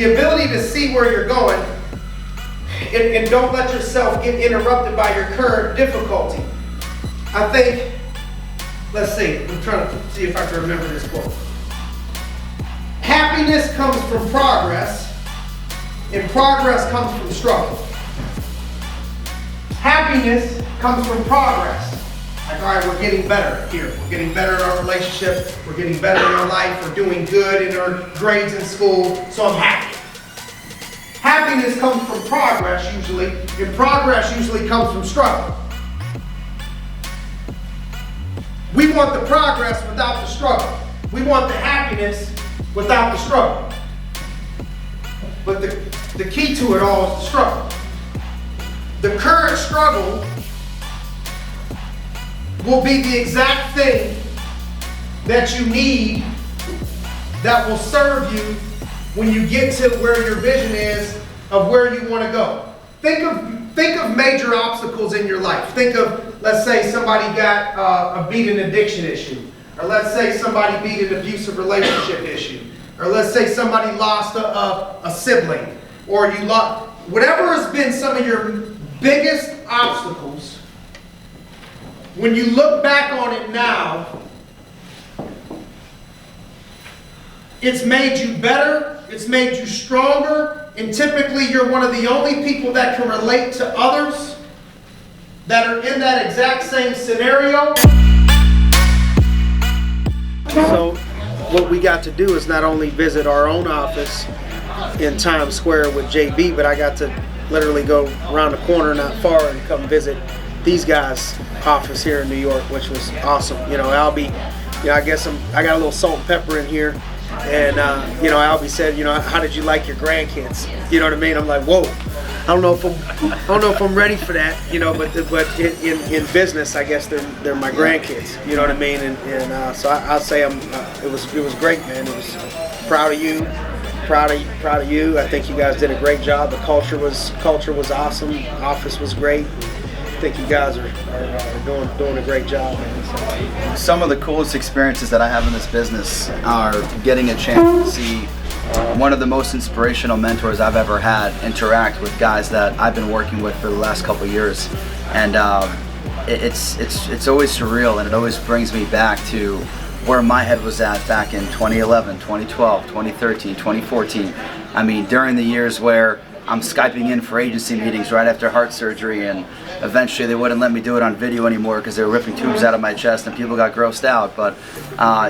the ability to see where you're going and don't let yourself get interrupted by your current difficulty. I think, let's see, I'm trying to see if I can remember this quote. Happiness comes from progress, and progress comes from struggle. Happiness comes from progress. Like, all right, we're getting better here. We're getting better in our relationship. We're getting better in our life. We're doing good in our grades in school, so I'm happy. Happiness comes from progress usually, and progress usually comes from struggle. We want the progress without the struggle. We want the happiness without the struggle. But the key to it all is the struggle. The current struggle will be the exact thing that you need that will serve you when you get to where your vision is of where you want to go. Think of major obstacles in your life. Think of, let's say somebody got a beat and addiction issue, or let's say somebody beat an abusive relationship issue, or let's say somebody lost a sibling, or you lost, whatever has been some of your biggest obstacles. When you look back on it now, it's made you better, it's made you stronger, and typically you're one of the only people that can relate to others that are in that exact same scenario. So what we got to do is not only visit our own office in Times Square with JB, but I got to literally go around the corner not far and come visit these guys' office here in New York, which was awesome. You know, Albie, I guess I got a little salt and pepper in here, and Albie said, how did you like your grandkids? You know what I mean? I'm like, whoa, I don't know if I'm ready for that. But in business, I guess they're my grandkids. You know what I mean? And so I'll say it was great, man. It was proud of you. Proud of you. I think you guys did a great job. The culture was awesome. Office was great. I think you guys are doing a great job, man. So. Some of the coolest experiences that I have in this business are getting a chance to see one of the most inspirational mentors I've ever had interact with guys that I've been working with for the last couple of years, and it's always surreal, and it always brings me back to where my head was at back in 2011, 2012, 2013, 2014. I mean, during the years where I'm Skyping in for agency meetings right after heart surgery, and eventually they wouldn't let me do it on video anymore because they were ripping tubes out of my chest and people got grossed out. But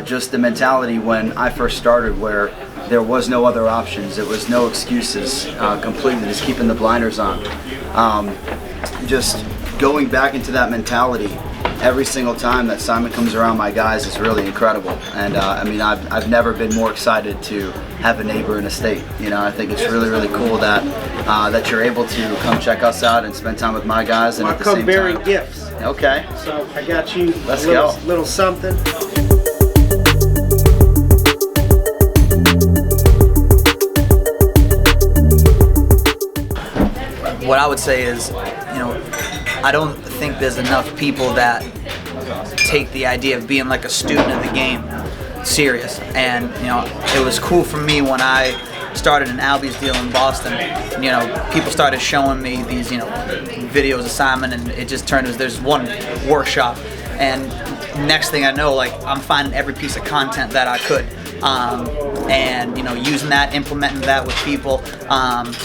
just the mentality when I first started, where there was no other options, it was no excuses, completely just keeping the blinders on. Just going back into that mentality every single time that Simon comes around my guys is really incredible. And I mean, I've never been more excited to have a neighbor in a state. I think it's really, really cool that that you're able to come check us out and spend time with my guys. And at the same time, bearing gifts. Okay. So I got you Let's a go. Little something. What I would say is, I don't think there's enough people that take the idea of being like a student of the game serious. And it was cool for me when I started an Albie's deal in Boston. People started showing me these videos of Simon, and it just turned, there's one workshop, and next thing I know, like, I'm finding every piece of content that I could, and using that, implementing that with people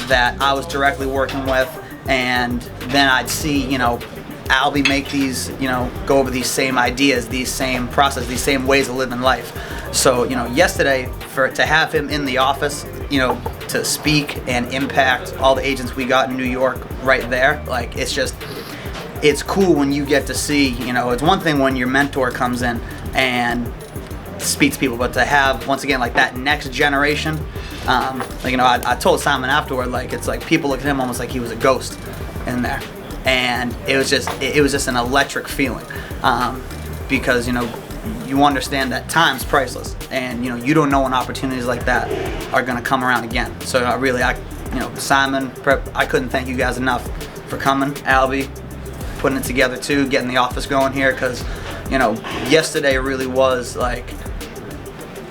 that I was directly working with. And then I'd see, Albie make these, go over these same ideas, these same process, these same ways of living life. So, yesterday, to have him in the office, to speak and impact all the agents we got in New York right there, like, it's cool when you get to see, it's one thing when your mentor comes in and speaks to people, but to have, once again, like, that next generation, I told Simon afterward, like, it's like people look at him almost like he was a ghost in there, and it was just an electric feeling, because you understand that time's priceless, and you don't know when opportunities like that are going to come around again. So Simon, I couldn't thank you guys enough for coming. Albie, putting it together too, getting the office going here, because yesterday really was like,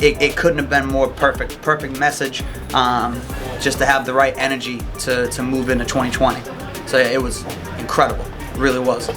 it couldn't have been more perfect message, just to have the right energy to move into 2020. So yeah, it was incredible, it really was.